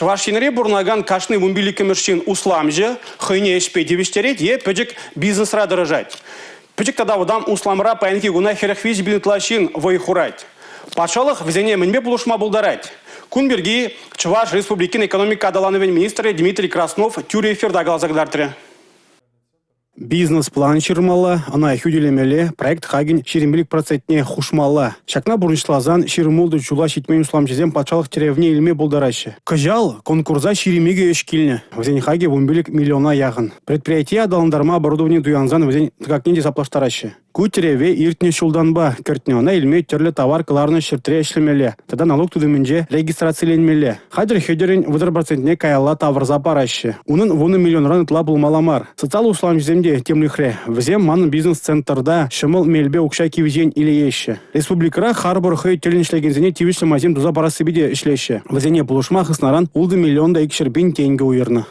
Чувашинре бурнаган кашны вумбили коммерчин усламжы, хыне эшпети виштерет, е пөджік бизнесра дырыжать. Пөджік тада удам усламра паянки гуна херахвич бинутлашин вайхурать. Пачалых везене мінбе булушма булдарать. Кунберги Чуваш Республикин экономика адалановен министры Дмитрий Краснов тюре эфирда галазагдартыры. Бизнес-план ширмала, она хюделемеле, проект хаген ширемелик процентне хушмала. Шакна бурнышлазан ширемулды чула шитмен усламчезем пачалых теревне илме булдараще. Кажал конкурса ширемеге эшкильне. Взень хаге вумбелик миллиона яғын. Предприятие адаландарма оборудование дуянзан взень тгакненде заплаштараще. Кутереве иртне шулданба кертнеона илме терлі товар кыларны ширтре эшлемеле. Тада налог тудымінже регистрацияленмеле. Хадыр хедерин выдыр процентне каялла тавр запараще. Унын вуны миллионран ытла булмаламар. Социал усламчеземде темлихре. Взем ман бизнес-центрда шымыл мельбе укша кивизен илееше. Республикара харбор хой теленшлегензене тивишле мазем туза барасы биде ишлеше. Взене булушма хыснаран улды миллионда икшербин тенге уйырны.